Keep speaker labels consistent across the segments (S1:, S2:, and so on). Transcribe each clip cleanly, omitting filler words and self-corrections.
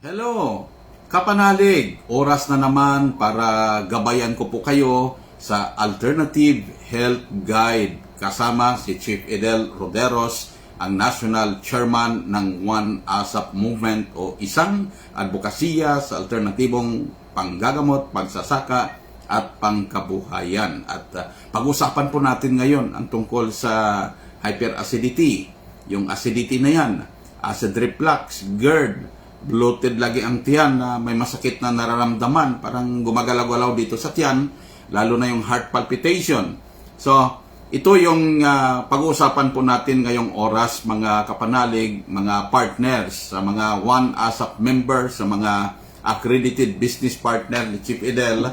S1: Hello, kapanalig! Oras na naman para gabayan ko po kayo sa Alternative Health Guide kasama si Chief Edel Roderos, ang National Chairman ng One ASAP Movement o isang advokasya sa alternatibong panggagamot, pagsasaka at pangkabuhayan. At pag-usapan po natin ngayon ang tungkol sa hyperacidity. Yung acidity na yan, acid reflux, GERD, bloated lagi ang tiyan na may masakit na nararamdaman, parang gumagalaw-galaw dito sa tiyan, lalo na yung heart palpitation. So, ito yung pag-uusapan po natin ngayong oras, mga kapanalig, mga partners, sa mga One ASAP members, sa mga accredited business partner ni Chief Edel.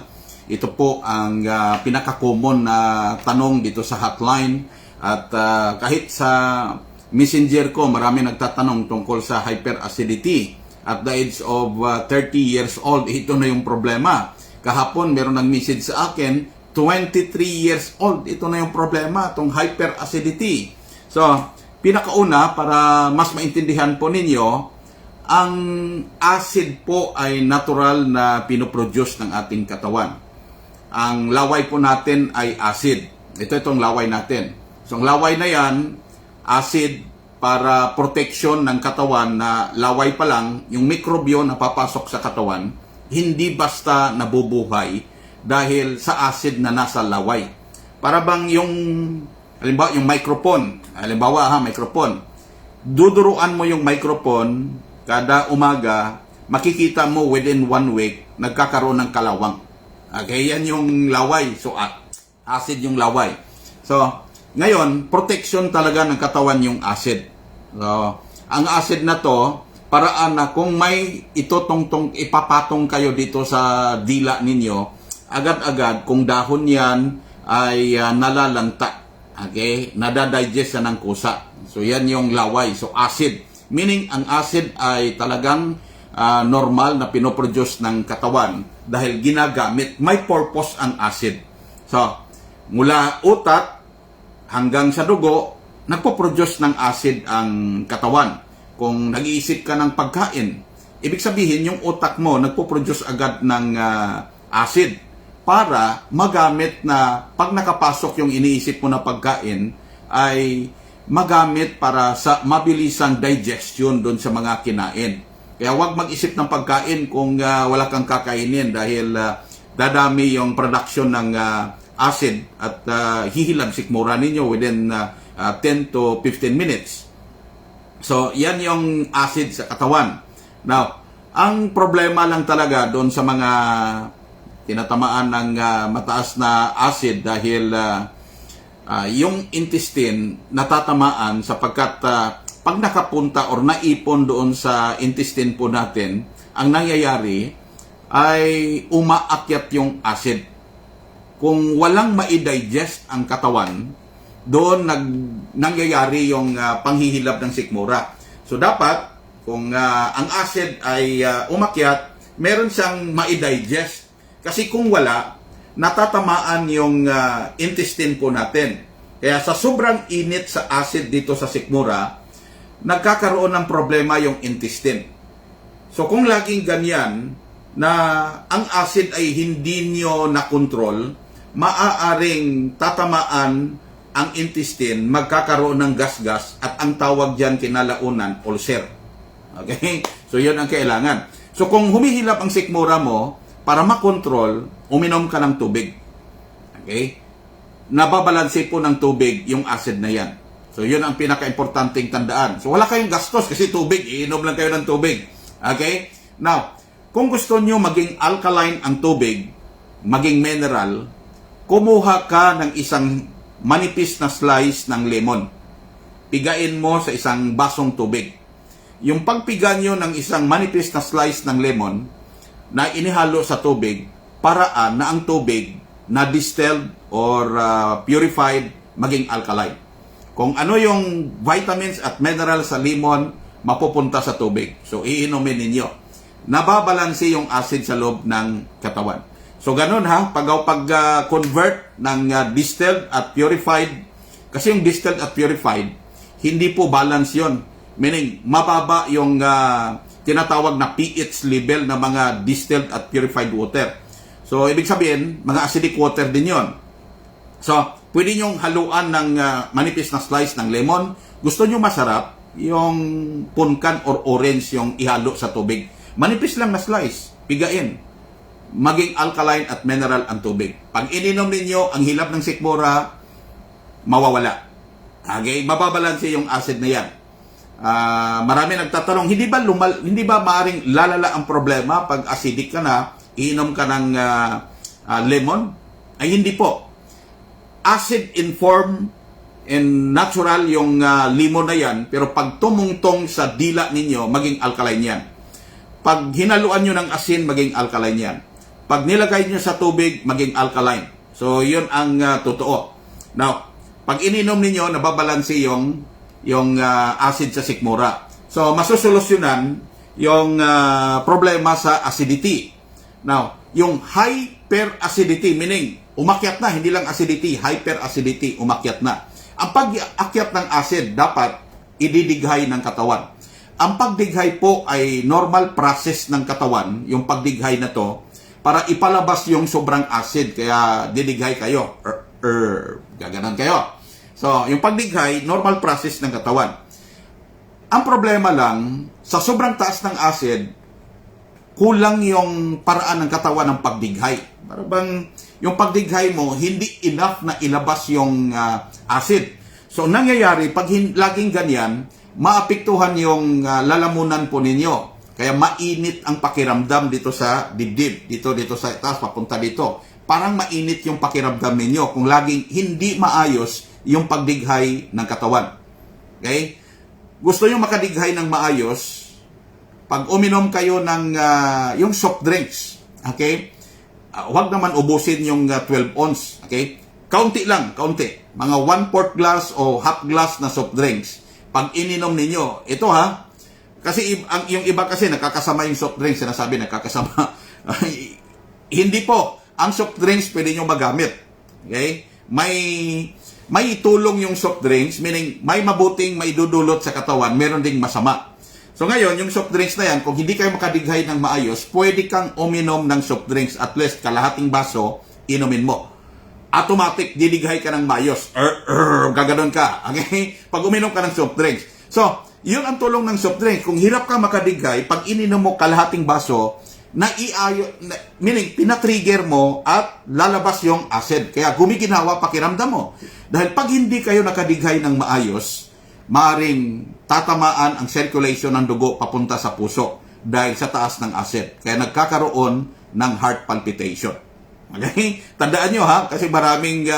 S1: Ito po ang pinaka-common na tanong dito sa hotline. At kahit sa messenger ko, marami nagtatanong tungkol sa hyperacidity. At the age of 30 years old, ito na yung problema. Kahapon, meron nag-message sa akin, 23 years old, ito na yung problema, itong hyperacidity. So, pinakauna, para mas maintindihan po ninyo, ang acid po ay natural na pinoproduce ng ating katawan. Ang laway po natin ay acid. Itong laway natin. So, ang laway na yan, acid, para protection ng katawan na laway pa lang, yung mikrobyo na papasok sa katawan, hindi basta nabubuhay dahil sa acid na nasa laway. Para bang yung, halimbawa, yung microphone, microphone, duduruan mo yung microphone kada umaga, makikita mo within 1 week, nagkakaroon ng kalawang. Okay, yan yung laway. So, acid yung laway. So, ngayon, protection talaga ng katawan yung acid. So, ang acid na to, paraan na kung may ipapatong kayo dito sa dila ninyo, agad-agad, kung dahon yan ay nalalanta, okay? Nadadigest yan ng kusa. So, yan yung laway. So, acid. Meaning, ang acid ay talagang normal na pinoproduce ng katawan dahil ginagamit. May purpose ang acid. So, mula utak hanggang sa dugo, nagpo-produce ng acid ang katawan. Kung nag-iisip ka ng pagkain, ibig sabihin yung utak mo nagpo-produce agad ng acid para magamit na pag nakapasok yung iniisip mo na pagkain ay magamit para sa mabilisang digestion doon sa mga kinain. Kaya huwag mag-isip ng pagkain kung wala kang kakainin dahil dadami yung production ng acid at hihilag sikmura ninyo within 10 to 15 minutes. So, yan yung acid sa katawan. Now, ang problema lang talaga doon sa mga tinatamaan ng mataas na acid dahil yung intestine natatamaan sapagkat pag nakapunta or naipon doon sa intestine po natin, ang nangyayari ay umaakyat yung acid. Kung walang ma-digest ang katawan, doon nangyayari yung panghihilab ng sikmura. So dapat, kung ang acid ay umakyat, meron siyang ma-digest. Kasi kung wala, natatamaan yung intestine po natin. Kaya sa sobrang init sa acid dito sa sikmura, nagkakaroon ng problema yung intestine. So kung laging ganyan, na ang acid ay hindi nyo na-control, maaaring tatamaan ang intestine, magkakaroon ng gas-gas at ang tawag dyan kinalaunan, ulcer. Okay? So, yun ang kailangan. So, kung humihilap ang sikmura mo, para makontrol, uminom ka ng tubig. Okay? Nababalanse po ng tubig yung acid na yan. So, yun ang pinaka-importanting tandaan. So, wala kayong gastos kasi tubig, iinom lang kayo ng tubig. Okay? Now, kung gusto nyo maging alkaline ang tubig, maging mineral, kumuha ka ng isang manipis na slice ng lemon. Pigain mo sa isang basong tubig. Yung pagpiga nyo ng isang manipis na slice ng lemon na inihalo sa tubig, paraan na ang tubig na distilled or purified maging alkaline. Kung ano yung vitamins at minerals sa lemon, mapupunta sa tubig. So, iinumin ninyo. Nababalanse yung acid sa loob ng katawan. So, ganun pag-convert ng distilled at purified, kasi yung distilled at purified, hindi po balance yon. Meaning, mababa yung tinatawag na pH level ng mga distilled at purified water. So, ibig sabihin, mga acidic water din yon. So, pwede nyong haluan ng manipis na slice ng lemon. Gusto nyo masarap, yung punkan or orange yung ihalo sa tubig. Manipis lang na slice, pigain. Maging alkaline at mineral ang tubig. Pag ininom ninyo, ang hilap ng sikmura, mawawala. Okay? Mababalanse yung acid na yan. Marami nagtatanong, hindi ba maaring lalala ang problema pag acidic ka na, iinom ka ng lemon? Ay hindi po. Acid in form and natural yung lemon na yan, pero pag tumungtong sa dila ninyo, maging alkaline yan. Pag hinaluan nyo ng asin, maging alkaline yan. Pag nilagay nyo sa tubig, maging alkaline. So, yun ang totoo. Now, pag ininom ninyo, nababalanse yung acid sa sikmura. So, masusolusyonan yung problema sa acidity. Now, yung hyperacidity, meaning umakyat na, hindi lang acidity, hyperacidity, umakyat na. Ang pag-akyat ng acid, dapat ididighay ng katawan. Ang pagdighay po ay normal process ng katawan, yung pagdighay na to, para ipalabas yung sobrang acid, kaya didighay kayo, gaganan kayo. So, yung pagdighay, normal process ng katawan. Ang problema lang, sa sobrang taas ng acid, kulang yung paraan ng katawan ng pagdighay. Para bang yung pagdighay mo, hindi enough na ilabas yung acid. So, nangyayari, pag laging ganyan, maapektuhan yung lalamunan po ninyo. Kaya mainit ang pakiramdam dito sa dibdib. Dito sa taas, papunta dito. Parang mainit yung pakiramdam ninyo kung laging hindi maayos yung pagdighay ng katawan. Okay? Gusto nyo makadighay ng maayos, pag uminom kayo ng yung soft drinks, okay? Huwag naman ubusin yung 12 ounce, okay? Kaunti lang, kaunti. Mga 1/4 glass o half glass na soft drinks. Pag ininom ninyo, ito ha, kasi yung iba kasi nakakasama yung soft drinks, sinasabi nakakasama. Hindi po. Ang soft drinks pwede nyo magamit. Okay? May tulong yung soft drinks, meaning may mabuting maidudulot sa katawan, meron ding masama. So ngayon, yung soft drinks na yan, kung hindi kayo makadighay ng maayos, pwede kang uminom ng soft drinks, at least kalahating baso, inumin mo. Automatic, didighay ka ng maayos. Gaganon ka. Okay? Pag uminom ka ng soft drinks. So, yun ang tulong ng soft drinks. Kung hirap ka makadighay, pag ininom mo kalahating baso, meaning pinatrigger mo at lalabas yung acid. Kaya gumiginawa pakiramdam mo. Dahil pag hindi kayo nakadighay ng maayos, maaring tatamaan ang circulation ng dugo papunta sa puso dahil sa taas ng acid. Kaya nagkakaroon ng heart palpitation. Okay? Tandaan nyo ha, kasi maraming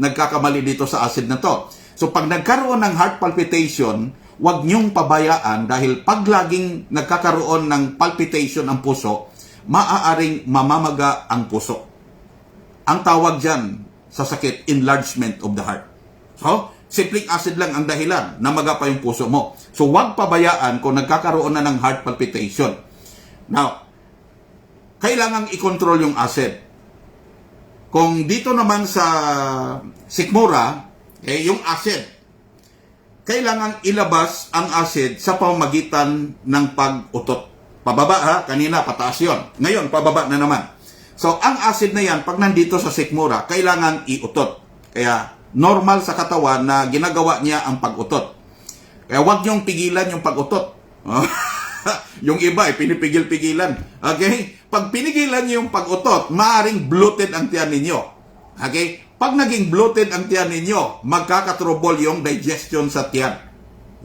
S1: nagkakamali dito sa acid na to. So pag nagkaroon ng heart palpitation, huwag nyong pabayaan dahil pag laging nagkakaroon ng palpitation ang puso, maaaring mamamaga ang puso. Ang tawag dyan sa sakit, enlargement of the heart. So, simpleng acid lang ang dahilan, namaga pa yung puso mo. So, huwag pabayaan kung nagkakaroon na ng heart palpitation. Now, kailangang i-control yung acid. Kung dito naman sa sikmura, yung acid, kailangan ilabas ang acid sa pamamagitan ng pag-utot. Pababa ha, kanina pataas yun. Ngayon, pababa na naman. So, ang acid na yan, pag nandito sa sikmura, kailangan iutot. Kaya, normal sa katawan na ginagawa niya ang pag-utot. Kaya huwag niyong pigilan yung pag-utot. Yung iba, pinipigil-pigilan. Okay? Pag pinigilan niyo yung pag-utot, maaaring bloated ang tiyan ninyo. Okay? Pag naging bloated ang tiyan ninyo, magkakatrobol yung digestion sa tiyan.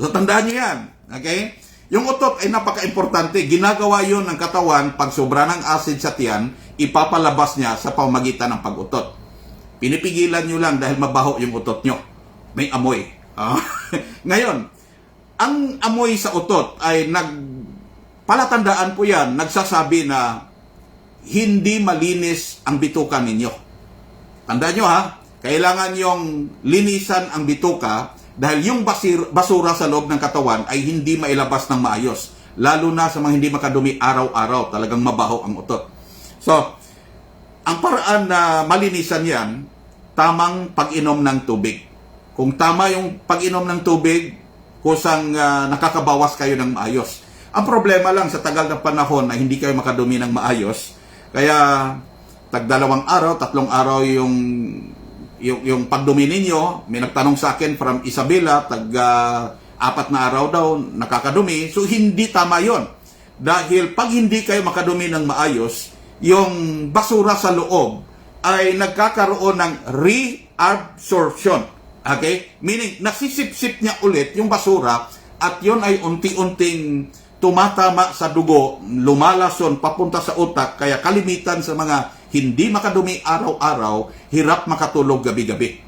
S1: So, tandaan niyo yan. Okay? Yung utot ay napaka-importante. Ginagawa yun ng katawan pag sobra ng acid sa tiyan, ipapalabas niya sa pamamagitan ng pag-utot. Pinipigilan nyo lang dahil mabaho yung utot nyo. May amoy. Ngayon, ang amoy sa utot ay palatandaan po yan, nagsasabi na hindi malinis ang bituka ninyo. Tandaan nyo ha, kailangan yung linisan ang bituka dahil yung basura sa loob ng katawan ay hindi mailabas ng maayos. Lalo na sa mga hindi makadumi araw-araw, talagang mabaho ang utot. So, ang paraan na malinisan yan, tamang pag-inom ng tubig. Kung tama yung pag-inom ng tubig, kusang nakakabawas kayo ng maayos. Ang problema lang sa tagal ng panahon na hindi kayo makadumi ng maayos, kaya tag 2 araw, 3 araw yung pagdumi ninyo. May nagtanong sa akin from Isabela, 4 na araw daw nakakadumi. So hindi tama yon. Dahil pag hindi kayo makadumi ng maayos, yung basura sa loob ay nagkakaroon ng reabsorption. Okay? Meaning, nasisip-sip niya ulit yung basura at yon ay unti-unting tumatama sa dugo, lumalason papunta sa utak, kaya kalimitan sa mga hindi makadumi araw-araw, hirap makatulog gabi-gabi.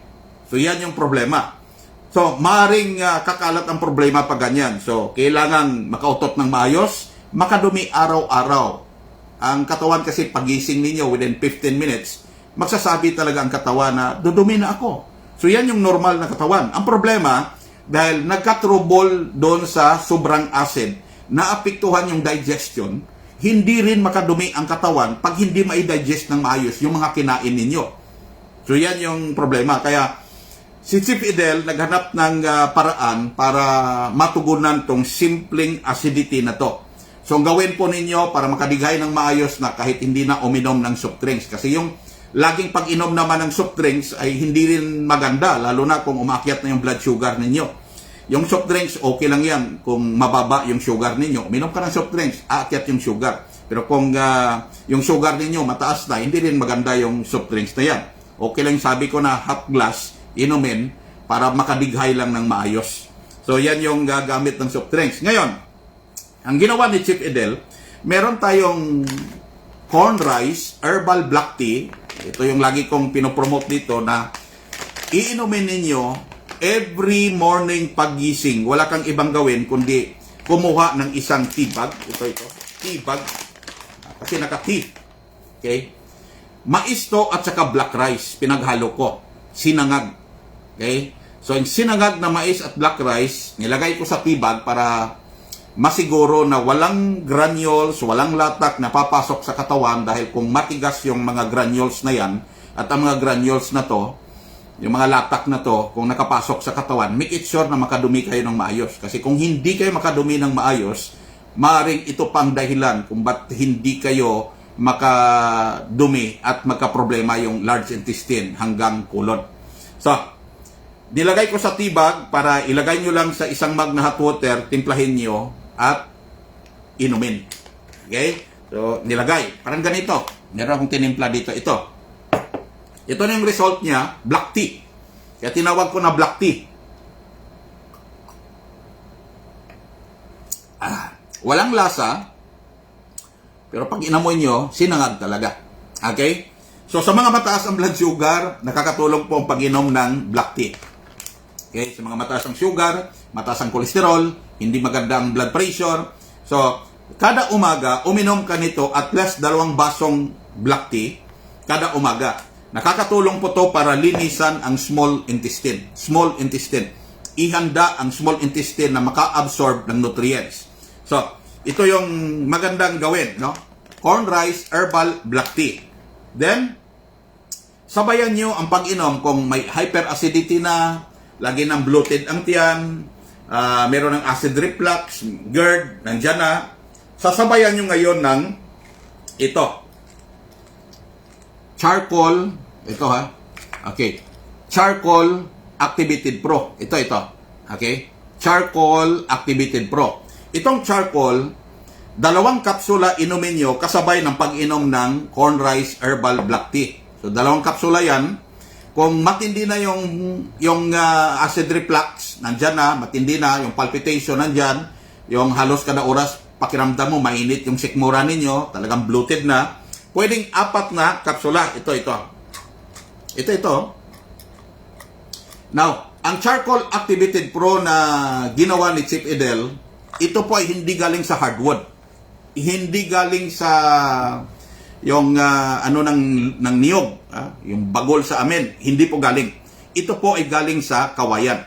S1: So yan yung problema. So maaring kakalat ang problema pag ganyan. So kailangan makautot ng maayos, makadumi araw-araw. Ang katawan kasi pagising ninyo within 15 minutes, magsasabi talaga ang katawan na dudumi na ako. So yan yung normal na katawan. Ang problema, dahil nagka-trouble doon sa sobrang acid, naapektuhan yung digestion, hindi rin makadumi ang katawan pag hindi ma-digest ng maayos yung mga kinain ninyo. So yan yung problema. Kaya si Chief Idel naghanap ng paraan para matugunan tong simpleng acidity na to. So ang gawin po ninyo para makadighay ng maayos na kahit hindi na uminom ng soft drinks. Kasi yung laging pag-inom naman ng soft drinks ay hindi rin maganda, lalo na kung umakyat na yung blood sugar ninyo. Yung soft drinks, okay lang yan kung mababa yung sugar ninyo. Uminom ka ng soft drinks, aakyat yung sugar. Pero kung yung sugar ninyo mataas na, hindi rin maganda yung soft drinks na yan. Okay lang sabi ko na half glass, inumin para makadighay lang ng maayos. So yan yung gagamit ng soft drinks. Ngayon, ang ginawa ni Chief Idel, meron tayong corn rice, herbal black tea. Ito yung lagi kong pinopromote dito na iinumin ninyo every morning paggising. Wala kang ibang gawin kundi kumuha ng isang tea bag. Ito. Tea bag. Kasi naka-tea. Okay? Mais to at saka black rice. Pinaghalo ko. Sinangag. Okay? So, yung sinangag na mais at black rice, nilagay ko sa tea bag para masiguro na walang granules, walang latak na papasok sa katawan dahil kung matigas yung mga granules na yan at ang mga granules na to, yung mga latak na to, kung nakapasok sa katawan, make it sure na makadumi kayo ng maayos. Kasi kung hindi kayo makadumi ng maayos, maaaring ito pang dahilan kung ba't hindi kayo makadumi at magkaproblema yung large intestine hanggang kulon. So, nilagay ko sa tea bag para ilagay nyo lang sa isang mug na hot water, timplahin nyo at inumin. Okay? So, nilagay. Parang ganito. Meron akong tinimpla dito. Ito na yung result niya, black tea. Kaya tinawag ko na black tea. Walang lasa, pero pag inamoy nyo, sinangag talaga. Okay? So sa mga mataas ang blood sugar, nakakatulong po ang pag-inom ng black tea. Okay? Sa mga mataas ang sugar, mataas ang kolesterol, hindi maganda ang blood pressure. So, kada umaga, uminom ka nito at least 2 basong black tea kada umaga. Nakakatulong po to para linisan ang small intestine. Small intestine. Ihanda ang small intestine na maka-absorb ng nutrients. So, ito yung magandang gawin, no? Corn rice, herbal, black tea. Then, sabayan nyo ang pag-inom kung may hyperacidity na, lagi ng bloated ang tiyan, meron ng acid reflux, GERD, nandyan na. Sasabayan nyo ngayon ng ito. Charcoal, ito ha. Okay. Charcoal Activated Pro. Ito. Okay. Charcoal Activated Pro. Itong charcoal, 2 kapsula inumin nyo kasabay ng pag-inom ng corn rice herbal black tea. So 2 kapsula yan. Kung matindi na yung acid reflux, nandyan na, matindi na, yung palpitation nandyan, yung halos kada oras, pakiramdam mo, mainit yung sikmura ninyo, talagang bloated na, pwedeng 4 na kapsula. Ito. Now, ang Charcoal Activated Pro na ginawa ni Chief Idel, ito po ay hindi galing sa hardwood. Hindi galing sa yung ng niyog, yung bagol sa amin. Hindi po galing. Ito po ay galing sa kawayan.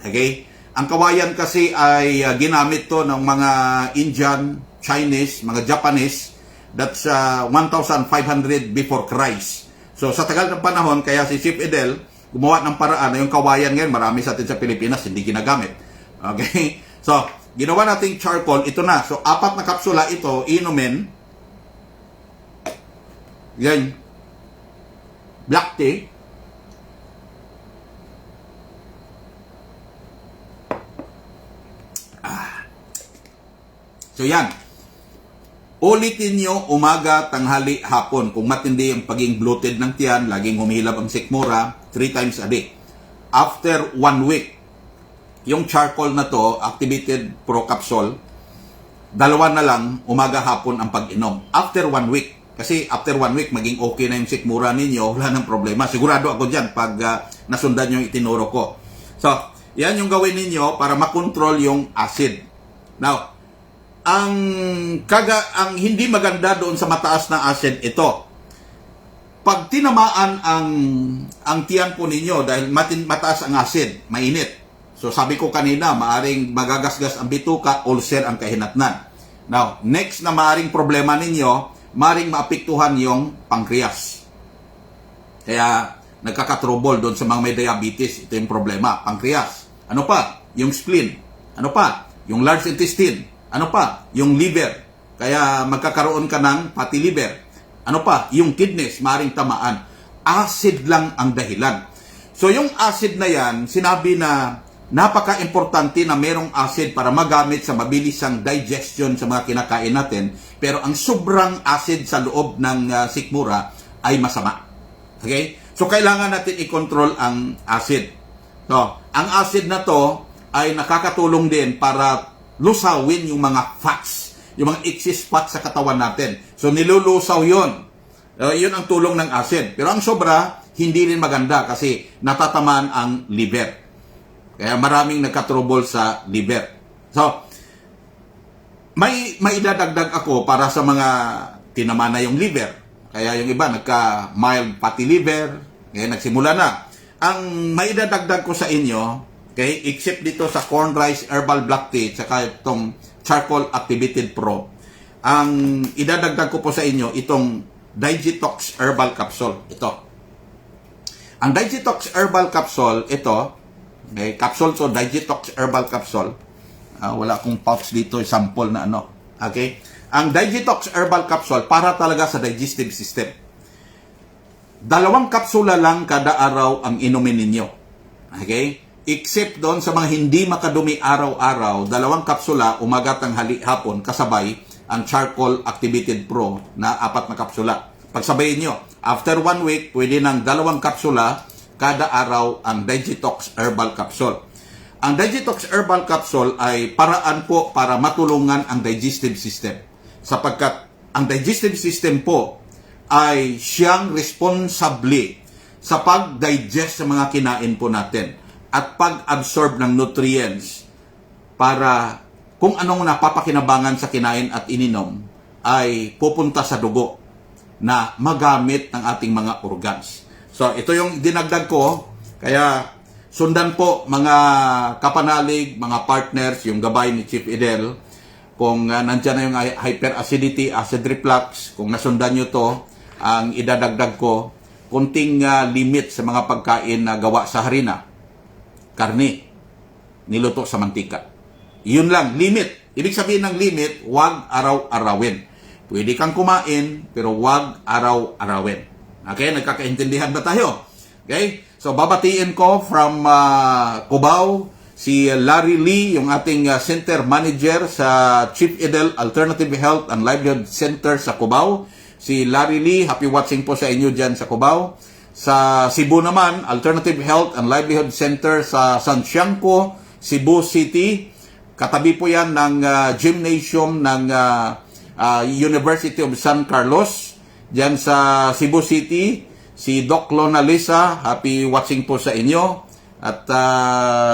S1: Okay? Ang kawayan kasi ay ginamit to ng mga Indian, Chinese, mga Japanese. That's 1,500 before Christ. So sa tagal ng panahon, kaya si Chief Idel gumawa ng paraan na yung kawayan ngayon, marami sa atin sa Pilipinas hindi ginagamit. Okay? So, ginawa nating charcoal, ito na. So, 4 na kapsula ito, inumin. Yan. Black tea. So, yan. Ulitin nyo umaga, tanghali, hapon. Kung matindi ang paging bloated ng tiyan, laging humihilab ang sikmura, 3 times a day. After 1 week, yung charcoal na to, activated pro capsule, 2 na lang, umaga, hapon ang pag-inom. After 1 week. Kasi after 1 week, maging okay na yung sikmura ninyo, wala nang problema. Sigurado ako dyan pag nasundan yung itinuro ko. So, yan yung gawin ninyo para makontrol yung acid. Now, ang hindi maganda doon sa mataas na acid ito. Pag tinamaan ang tiyan po ninyo dahil mataas ang acid, mainit. So sabi ko kanina, maaring magagasgas ang bituka, ulcer ang kahinatnan. Now, next na maaring problema ninyo, maaring maapektuhan yung pancreas. Kaya nagkakatrobol doon sa mga may diabetes, ito yung problema, pancreas. Ano pa? Yung spleen. Ano pa? Yung large intestine. Ano pa? Yung liver. Kaya magkakaroon ka ng fatty liver. Ano pa? Yung kidneys, maring tamaan. Acid lang ang dahilan. So yung acid na yan, sinabi na napaka-importante na merong acid para magamit sa mabilisang digestion sa mga kinakain natin. Pero ang sobrang acid sa loob ng sikmura ay masama. Okay? So kailangan natin i-control ang acid. So, ang acid na to ay nakakatulong din para lusawin yung mga fats, yung mga excess fats sa katawan natin. So, nilulusaw yun. Yun ang tulong ng acid. Pero ang sobra, hindi rin maganda kasi natatamaan ang liver. Kaya maraming nagkatrubol sa liver. So, may idadagdag ako para sa mga tinamaan na yung liver. Kaya yung iba, nagka-mild fatty liver. Kaya nagsimula na. Ang may idadagdag ko sa inyo, okay, except dito sa corn rice herbal black tea saka itong charcoal activated pro, ang idadagdag ko po sa inyo itong Digitox herbal capsule. Ito. Ang Digitox herbal capsule, ito, okay, capsule, so Digitox herbal capsule. Wala akong pouch dito, sample na ano. Okay? Ang Digitox herbal capsule para talaga sa digestive system. 2 kapsula lang kada araw ang inumin ninyo. Okay? Except doon sa mga hindi makadumi araw-araw, 2 kapsula, umaga, tanghali, hapon, kasabay ang Charcoal Activated Pro na 4 na kapsula. Pagsabayin nyo, after 1 week, pwede ng 2 kapsula kada araw ang Digitox Herbal Capsule. Ang Digitox Herbal Capsule ay paraan po para matulungan ang digestive system. Sapagkat ang digestive system po ay siyang responsable sa pag-digest sa mga kinain po natin at pag-absorb ng nutrients para kung anong napapakinabangan sa kinain at ininom ay pupunta sa dugo na magamit ng ating mga organs. So, ito yung dinagdag ko. Kaya, sundan po mga kapanalig, mga partners, yung gabay ni Chief Edel. Kung nandyan na yung hyperacidity, acid reflux, kung nasundan nyo to, ang idadagdag ko, kunting limit sa mga pagkain na gawa sa harina. Karne, niluto sa mantika. Yun lang, limit. Ibig sabihin ng limit, huwag araw-arawin. Pwede kang kumain, pero huwag araw-arawin. Okay, nagkakaintindihan ba tayo? Okay, so babatiin ko from Cubao, si Larry Lee, yung ating center manager sa Chief Edel Alternative Health and Livelihood Center sa Cubao. Si Larry Lee, happy watching po sa inyo dyan sa Cubao. Sa Cebu naman, Alternative Health and Livelihood Center sa San Siangco, Cebu City. Katabi po yan ng gymnasium ng University of San Carlos. Diyan sa Cebu City, si Doc Lona Lisa, happy watching po sa inyo. At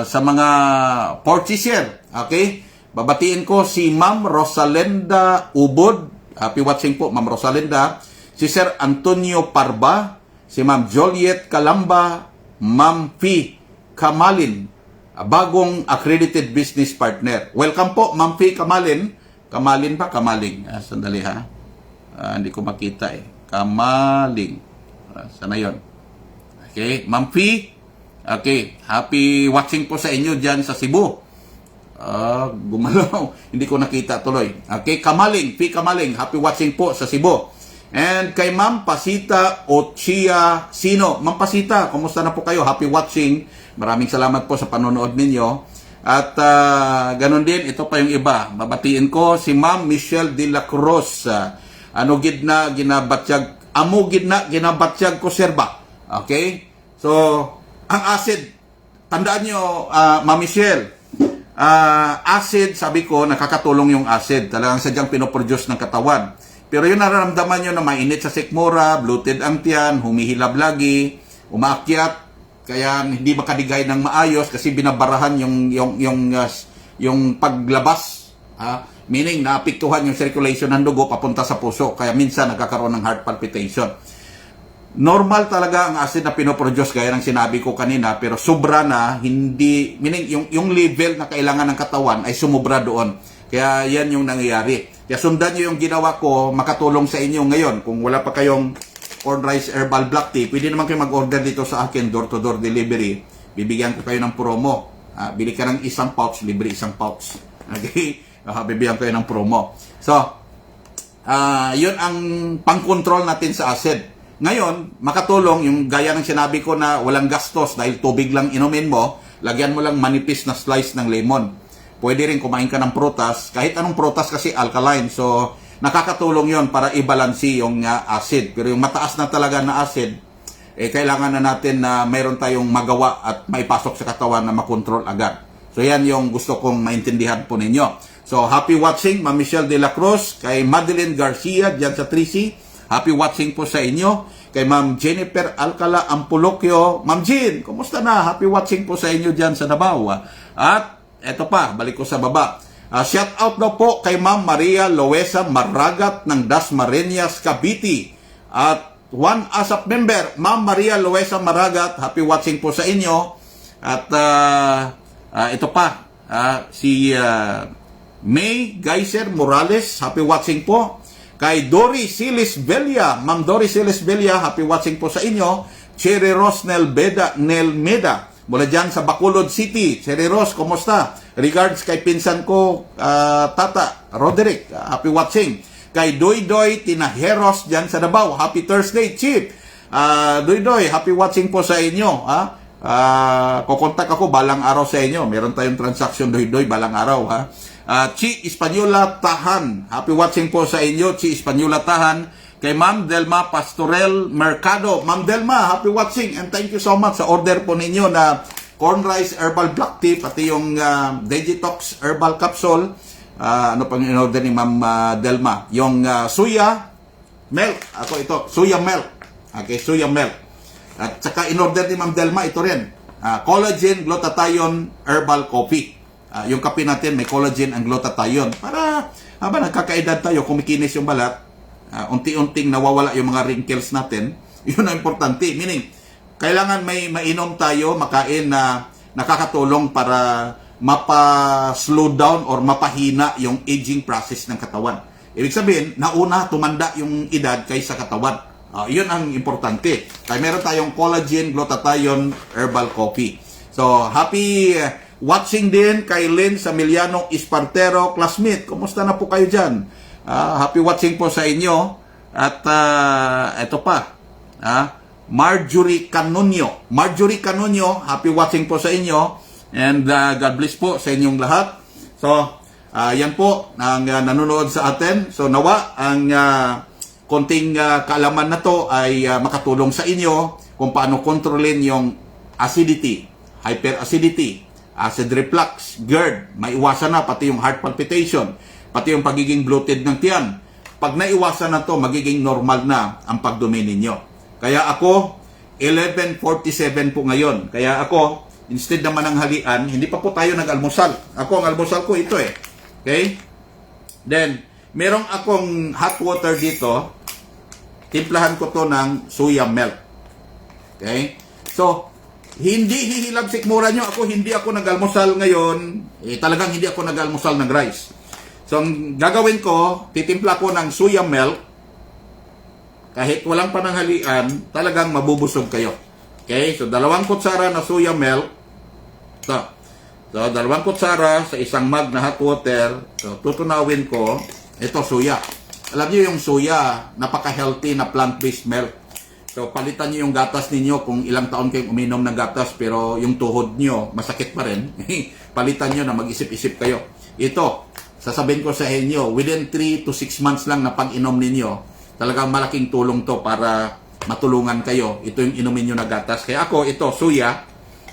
S1: sa mga purchaser, okay? Babatiin ko si Ma'am Rosalenda Ubod. Happy watching po, Ma'am Rosalenda. Si Sir Antonio Parba. Si Ma'am Joliet Calamba, Ma'am Fee Kamalin, bagong accredited business partner. Welcome po, Ma'am Fee Kamalin. Kamalin ba? Kamaling. Sandali ha. Hindi ko makita eh. Kamaling. Sana yun. Okay, Ma'am Fee. Okay, happy watching po sa inyo dyan sa Cebu. Gumalaw. Hindi ko nakita tuloy. Okay, Kamaling, P. Kamaling, happy watching po sa Cebu. And kay Ma'am Pasita Ochia Sino. Ma'am Pasita, kumusta na po kayo? Happy watching. Maraming salamat po sa panonood ninyo. At ganun din, ito pa yung iba. Babatiin ko si Ma'am Michelle de la Cruz. Amo gidna ginabatyag ko serba. Okay? So, ang acid, tandaan nyo, Ma'am Michelle, acid, sabi ko, nakakatulong yung acid. Talagang sadyang pinoproduce ng katawan. Pero yung nararamdaman nyo na mainit sa sikmura, bloated ang tiyan, humihilab lagi, umaakyat, kaya hindi makadigay ng maayos kasi binabarahan yung paglabas. Meaning, naapektuhan yung circulation ng dugo papunta sa puso. Kaya minsan nagkakaroon ng heart palpitation. Normal talaga ang acid na pinoproduce gaya ng sinabi ko kanina, pero sobra na, hindi, meaning yung level na kailangan ng katawan ay sumubra doon. Kaya yan yung nangyayari. Kaya sundan nyo yung ginawa ko, makatulong sa inyo ngayon. Kung wala pa kayong corn rice herbal black tea, pwede naman kayo mag-order dito sa akin, door-to-door delivery. Bibigyan ko kayo ng promo. Bili ka ng isang pouch, libre isang pouch. Okay? Bibigyan ko kayo ng promo. So, yun ang pang-control natin sa acid. Ngayon, makatulong yung gaya ng sinabi ko na walang gastos dahil tubig lang inumin mo, lagyan mo lang manipis na slice ng lemon. Pwede rin kumain ka ng prutas, kahit anong prutas kasi alkaline. So, nakakatulong yon para i-balansi yung acid. Pero yung mataas na talaga na acid, kailangan na natin na mayroon tayong magawa at maipasok sa katawan na makontrol agad. So yan yung gusto kong maintindihan po ninyo. So happy watching, Ma'am Michelle de la Cruz, kay Madeline Garcia dyan sa 3C. Happy watching po sa inyo. Kay Ma'am Jennifer Alcala Ampulokyo. Ma'am Jean, kumusta na? Happy watching po sa inyo dyan sa Davao. At eto pa, balik ko sa baba. Shout out daw po kay Ma'am Maria Loesa Maragat ng Dasmariñas, Cavite. At one ASAP member, Ma'am Maria Loesa Maragat, happy watching po sa inyo. At ito pa, si May Geyser Morales, happy watching po. Kay Dory Silis Belia, Ma'am Dory Silis Belia, happy watching po sa inyo. Cherry Rose Nelmeda, mula dyan sa Bacolod City. Cherry Rose, kumusta? Regards kay pinsan ko, Tata Roderick, happy watching. Kay Doy Tinaheros dyan sa Davao, happy Thursday, Chief. Doy, happy watching po sa inyo. Kukontak ako balang araw sa inyo. Meron tayong transaction, Doy, balang araw. Chi Espanyola Tahan, happy watching po sa inyo, Chi Espanyola Tahan. Kay Ma'am Delma Pastorel Mercado. Ma'am Delma, happy watching and thank you so much sa order po ninyo na corn rice herbal black tea, pati yung Digitox herbal capsule. Ano pang in-order ni Ma'am Delma? Yung suya milk. Ako ito, suya milk. Okay, suya milk. At saka in-order ni Ma'am Delma, ito rin. Collagen glutathione herbal coffee. Yung kape natin, may collagen ang glutathione. Para habang nagkakaedad tayo, kumikinis yung balat, unti-unting nawawala yung mga wrinkles natin. Yun ang importante. Meaning, kailangan may mainom tayo, makain na nakakatulong para mapa-slow down or mapahina yung aging process ng katawan. Ibig sabihin, nauna tumanda yung edad kaysa katawan. Yun ang importante. Kaya meron tayong collagen glutathione herbal coffee. So, happy watching din kay Lynn Samiliano Espartero, classmate. Kumusta na po kayo dyan? Happy watching po sa inyo. At ito pa, Marjorie Canonio. Marjorie Canonio, happy watching po sa inyo. And God bless po sa inyong lahat. So, yan po ang nanonood sa atin. So, nawa ang konting kaalaman na to ay makatulong sa inyo kung paano kontrolin yung acidity, hyperacidity, acid reflux, GERD, maiwasan na pati yung heart palpitation, pati yung pagiging bloated ng tiyan. Pag naiwasan na to, magiging normal na ang pagdumi ninyo. Kaya ako, 11:47 po ngayon. Kaya ako, instead naman ng halian, hindi pa po tayo nag-almusal. Ako, ang almusal ko ito eh. Okay? Then, merong akong hot water dito. Timplahan ko to ng soya milk. Okay? So, hindi hihilab sikmura nyo. Hindi ako nag-almusal ngayon. Talagang hindi ako nag-almusal ng rice. So, ang gagawin ko, titimpla ko ng soya milk. Kahit walang pananghalian, talagang mabubusog kayo. Okay? So, 2 kutsara na soya milk. Ito. So, 2 kutsara sa isang mug na hot water. So, tutunawin ko. Ito, suya. Alam niyo yung suya, napaka-healthy na plant-based milk. So, palitan niyo yung gatas ninyo kung ilang taon kayong uminom ng gatas pero yung tuhod niyo masakit pa rin. Palitan niyo na mag-isip-isip kayo. Ito, sasabihin ko sa inyo, within 3 to 6 months lang na pag-inom ninyo, talagang malaking tulong to para matulungan kayo. Ito yung inumin nyo na gatas. Kaya ako, ito, suya.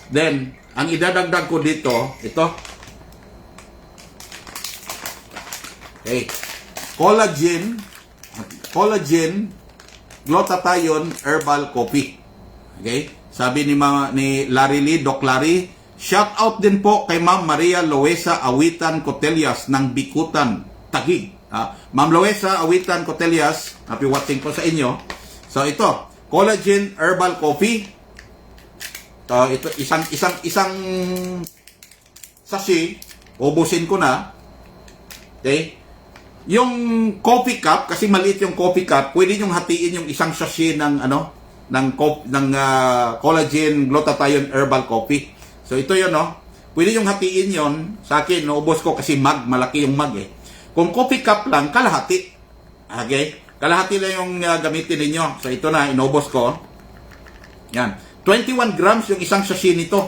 S1: Then, ang idadagdag ko dito, ito. Okay. Collagen glutathione herbal coffee. Okay? Sabi ni Larry Lee, Doc Larry, shout out din po kay Ma'am Maria Loesa Awitan Cotelias ng Bikutan, Taguig. Ma'am Loesa Awitan Cotelias, happy watching po sa inyo. So ito, collagen herbal coffee. Ito isang sachet, ubusin ko na. Okay? Yung coffee cup, kasi maliit yung coffee cup, pwede nyo hatiin yung isang sachet ng collagen glutathione herbal coffee. So ito yun, no? Pwede yung hatiin yon. Sa akin, naubos ko kasi mug, malaki yung mug eh. Kung coffee cup lang, kalahati. Okay? Kalahati lang yung gamitin ninyo. So ito na, inubos ko. Yan. 21 grams yung isang sachet nito.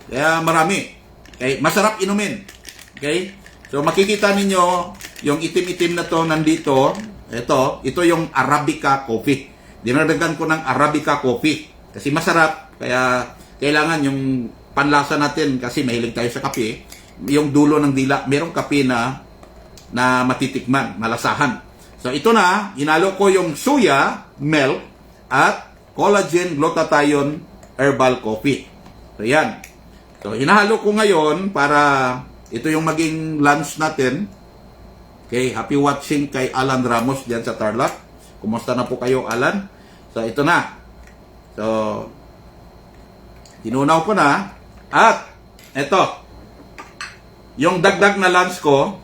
S1: Kaya marami. Okay? Masarap inumin. Okay? So makikita ninyo, yung itim-itim na to nandito, ito yung Arabica coffee. Dinagdagan ko ng Arabica coffee kasi masarap, kaya kailangan yung panlasa natin kasi mahilig tayo sa kape, yung dulo ng dila, merong kape na matitikman, malasahan. So ito na, inalo ko yung suya, milk, at collagen glutathione herbal coffee. So yan. So hinahalo ko ngayon para ito yung maging lunch natin. Okay, happy watching kay Alan Ramos diyan sa Tarlac. Kumusta na po kayo, Alan? So, ito na. So, tinunaw ko na. At, ito. Yung dagdag na lunch ko,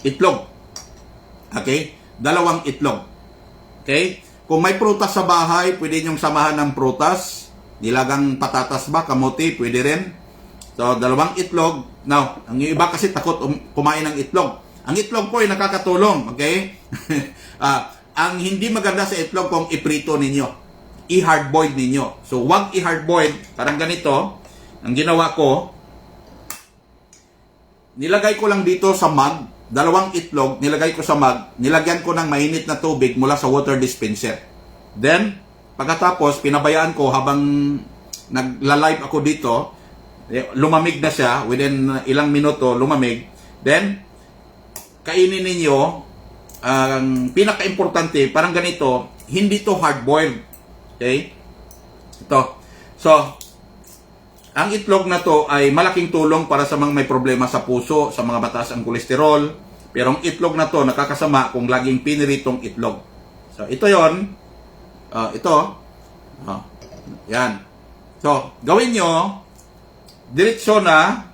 S1: itlog. Okay? 2 itlog. Okay? Kung may prutas sa bahay, pwede nyong samahan ng prutas. Nilagang patatas ba, kamote, pwede rin. So, 2 itlog. Now, ang iba kasi takot kumain ng itlog. Ang itlog po ay nakakatulong, okay? Ang hindi maganda sa itlog kung iprito ninyo. I-hard-boiled ninyo. So, wag i-hard-boiled. Parang ganito. Ang ginawa ko, nilagay ko lang dito sa mug, 2 itlog, nilagay ko sa mug, nilagyan ko ng mainit na tubig mula sa water dispenser. Then, pagkatapos, pinabayaan ko habang nagla-live ako dito, lumamig na siya, within ilang minuto, lumamig. Then, kainin ninyo, ang pinaka-importante, parang ganito, hindi to hard-boiled. Okay? Ito. So, ang itlog na to ay malaking tulong para sa mga may problema sa puso, sa mga mataas ang kolesterol. Pero ang itlog na to, nakakasama kung laging piniritong itlog. So, ito yon. Ito. Yan. So, gawin nyo, diretso na,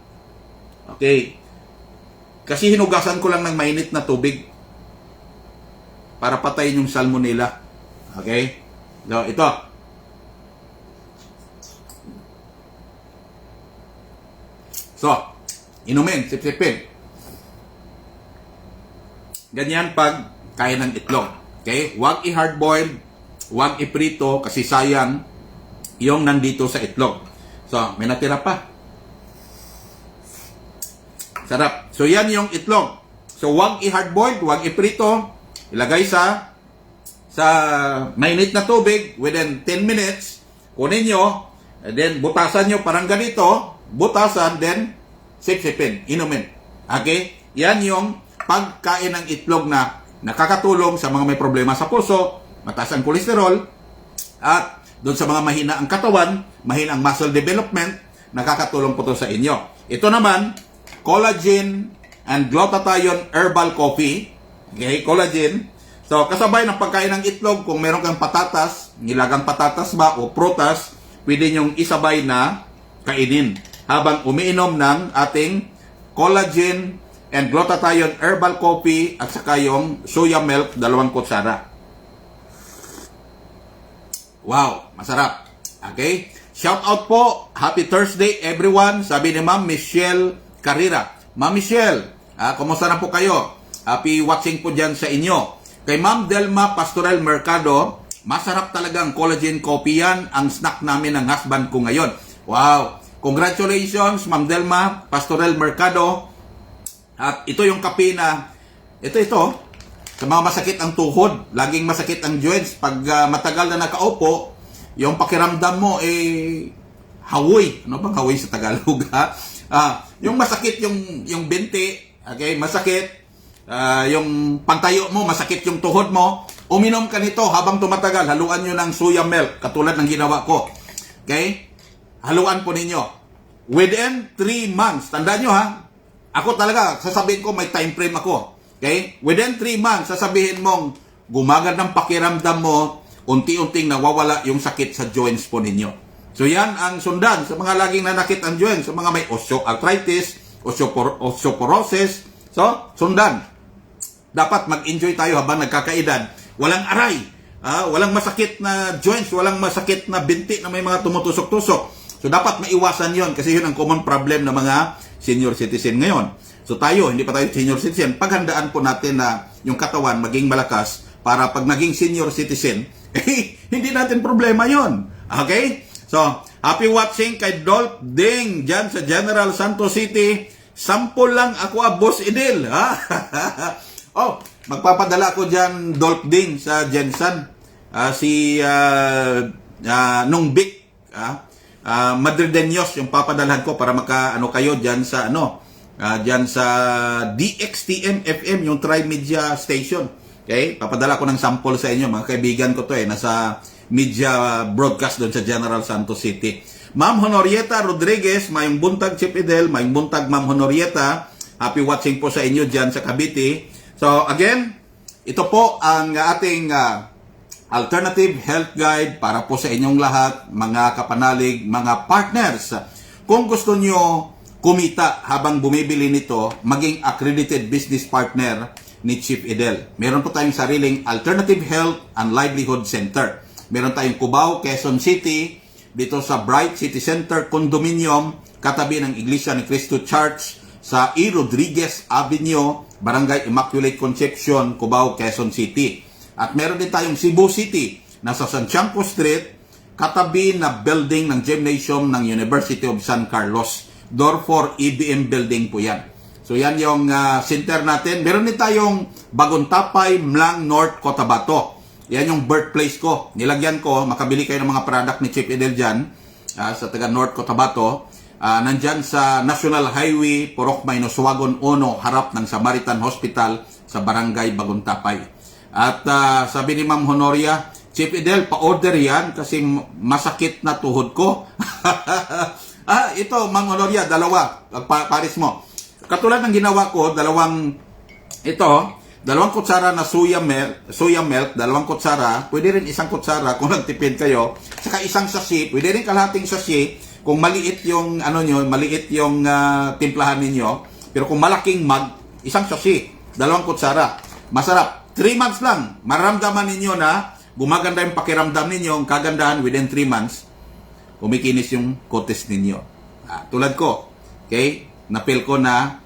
S1: okay, kasi hinugasan ko lang ng mainit na tubig para patayin yung salmonella. Okay? So, ito. So, inumin, sip-sipin. Ganyan pag kaya ng itlog. Okay? Huwag i-hard-boiled, huwag i-prito kasi sayang yung nandito sa itlog. So, may natira pa. Sarap. So, yan yung itlog. So, huwag i-hard-boiled, huwag i-prito. Ilagay sa mainit na tubig within 10 minutes. Kunin nyo, and then butasan nyo parang ganito. Butasan, then sip-sipin, inumin. Okay? Yan yung pagkain ng itlog na nakakatulong sa mga may problema sa puso, mataas ang kolesterol, at doon sa mga mahina ang katawan, mahina ang muscle development, nakakatulong po ito sa inyo. Ito naman, collagen and glutathione herbal coffee. Okay, collagen. So, kasabay ng pagkain ng itlog, kung meron kang patatas, nilagang patatas ba o prutas, pwede nyong isabay na kainin habang umiinom ng ating collagen and glutathione herbal coffee at saka yung soya milk, 2 kutsara. Wow, masarap. Okay? shout out po. Happy Thursday everyone. Sabi ni Ma'am Michelle Carrera. Ma'am Michelle, kumusta na po kayo? Happy watching po dyan sa inyo. Kay Ma'am Delma Pastoral Mercado, masarap talaga ang collagen coffee yan. Ang snack namin ng husband ko ngayon. Wow! Congratulations, Ma'am Delma Pastoral Mercado. At ito yung kape na, ito, sa mga masakit ang tuhod, laging masakit ang joints, pag matagal na nakaupo, yung pakiramdam mo, hawoy. Ano bang hawoy sa Tagalog, ha? Yung masakit yung binti, okay, masakit, yung pagtayo mo, masakit yung tuhod mo, uminom ka nito habang tumatagal, haluan nyo ng soya milk, katulad ng ginawa ko. Okay? Haluan po ninyo. Within 3 months, tandaan nyo ha, ako talaga, sasabihin ko may time frame ako. Okay? Within 3 months, sasabihin mong gumagandang pakiramdam mo, unti-unting nawawala yung sakit sa joints po ninyo. So yan ang sundan sa mga laging nanakit ang joints, sa mga may osteoarthritis, osteoporosis. So, sundan. Dapat mag-enjoy tayo habang nagkakaedad. Walang aray, walang masakit na joints, walang masakit na binti na may mga tumutusok-tusok. So dapat maiwasan yon kasi yun ang common problem ng mga senior citizen ngayon. So tayo, hindi pa tayo senior citizen, paghandaan po natin na yung katawan maging malakas para pag naging senior citizen, hindi natin problema yon. Okay? So, happy watching kay Dolph Ding dyan sa General Santos City. Sample lang ako, Boss Idil. Oh, magpapadala ko dyan, Dolph Ding sa Jensen. Si Nung Vic, Madrideños yung papadalhan ko para maka-ano kayo dyan sa dyan sa DXTM FM, yung Tri-Media Station. Okay? Papadala ko ng sample sa inyo. Mga kaibigan ko to nasa media broadcast doon sa General Santos City. Ma'am Honorieta Rodriguez, mayong buntag Chief Idel, mayong buntag Ma'am Honorieta. Happy watching po sa inyo dyan sa Cavite. So again, ito po ang ating alternative health guide para po sa inyong lahat, mga kapanalig, mga partners. Kung gusto nyo kumita habang bumibili nito, maging accredited business partner ni Chief Idel. Meron po tayong sariling Alternative Health and Livelihood Center. Meron tayong Cubao, Quezon City, dito sa Bright City Center Condominium, katabi ng Iglesia ni Cristo Church, sa E. Rodriguez Avenue, Barangay Immaculate Conception, Cubao, Quezon City. At meron din tayong Cebu City, nasa Santiago Street, katabi na building ng gymnasium ng University of San Carlos. Door 4 EBM building po yan. So yan yung center natin. Meron din tayong Bagontapay, Mlang North, Cotabato. Yan yung birthplace ko. Nilagyan ko, makabili kayo ng mga product ni Chief Idel dyan, sa taga North Cotabato. Nandyan sa National Highway, Purok Maynosuagon 1, harap ng Samaritan Hospital sa Barangay Bagontapay. At sabi ni Ma'am Honoria, Chief Idel, pa-order yan kasi masakit na tuhod ko. Ito, Ma'am Honoria, dalawa. Paris mo. Katulad ng ginawa ko, dalawang kutsara na soya milk, dalawang kutsara, pwede rin isang kutsara kung nagtipid kayo, saka isang sachet, pwede rin kalahating sachet, kung maliit yung, maliit yung timplahan ninyo, pero kung malaking mug, isang sachet, dalawang kutsara. Masarap. 3 months lang, maramdaman ninyo na gumaganda yung pakiramdam ninyo, ang kagandahan within 3 months, kumikinis yung kutis ninyo. Tulad ko, okay? Napil ko na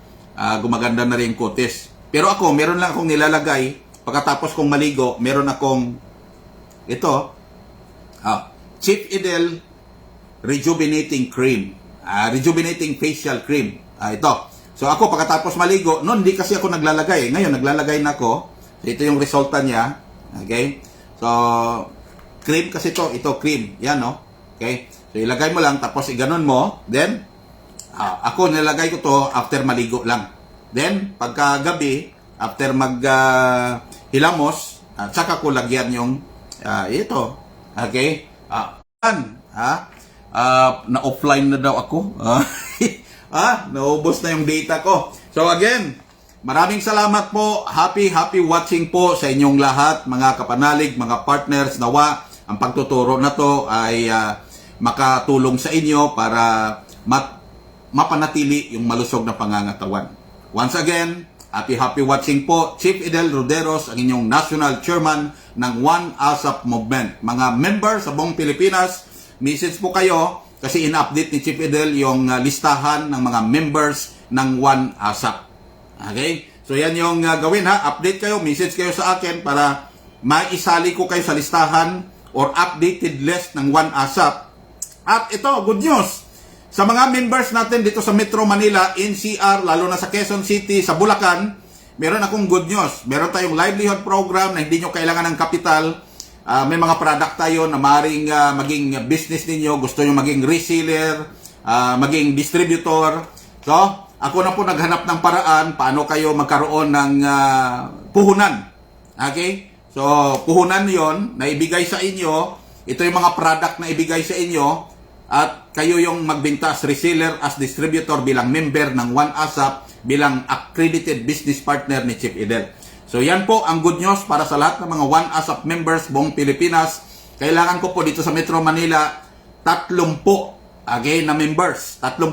S1: gumaganda na rin yung kutis. Pero ako, meron lang akong nilalagay, pagkatapos kong maligo, meron akong ito, Chief Idel Rejuvenating Cream. Rejuvenating Facial Cream. Ito. So ako, pagkatapos maligo, noon hindi kasi ako naglalagay. Ngayon, naglalagay na ako. So, ito yung resulta niya. Okay? So, cream kasi ito cream. Yan, no? Okay? So, ilagay mo lang, tapos iganon mo. Then, ako nilagay ko to after maligo lang. Then, pagkagabi, after hilamos, saka ko lagyan yung ito. Okay? Na-offline na daw ako. Naubos na yung data ko. So again, maraming salamat po. Happy watching po sa inyong lahat, mga kapanalig, mga partners. Nawa, ang pagtuturo na to ay makatulong sa inyo para mapanatili yung malusog na pangangatawan. Once again, happy watching po. Chief Idel Roderos, ang inyong National Chairman ng One ASAP Movement. Mga members sa buong Pilipinas, message po kayo, kasi in-update ni Chief Edel yung listahan ng mga members ng One ASAP. Okay? So yan yung gawin ha. Update kayo, message kayo sa akin para maisali ko kayo sa listahan or updated list ng One ASAP. At ito, good news. Sa mga members natin dito sa Metro Manila, NCR, lalo na sa Quezon City, sa Bulacan, meron akong good news. Meron tayong livelihood program na hindi nyo kailangan ng kapital. May mga product tayo na maaaring maging business ninyo. Gusto nyo maging reseller, maging distributor. So, ako na po naghanap ng paraan paano kayo magkaroon ng puhunan. Okay? So, puhunan yon na ibigay sa inyo. Ito yung mga product na ibigay sa inyo. At kayo yung magbenta as reseller, as distributor bilang member ng One ASAP, bilang accredited business partner ni Chief Edel. So yan po ang good news para sa lahat ng mga One ASAP members buong Pilipinas. Kailangan ko po dito sa Metro Manila 30 again na members. 30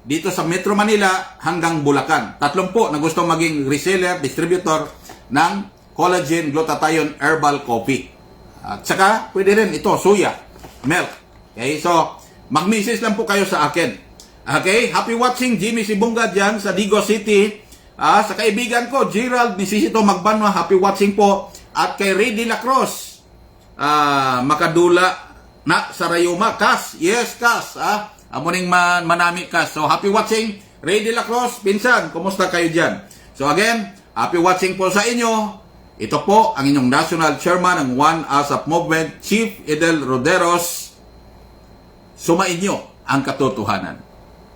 S1: dito sa Metro Manila hanggang Bulacan. 30 na gusto maging reseller, distributor ng collagen glutathione herbal coffee. At saka pwede rin ito, suya, milk. Okay, so mag-message lang po kayo sa akin. Okay, happy watching Jimmy Sibunga dyan sa Digo City. Sa kaibigan ko, Gerald Nisisito Magbanwa, happy watching po. At kay Ray De La Cruz, Makadula na Sarayuma, Kas, yes Kas, amuning manami Kas. So happy watching Ray De La Cruz, pinsan, kumusta kayo dyan? So again, happy watching po sa inyo. Ito po ang inyong National Chairman ng One ASAP Movement, Chief Edel Roderos. Sumainyo ang katotohanan.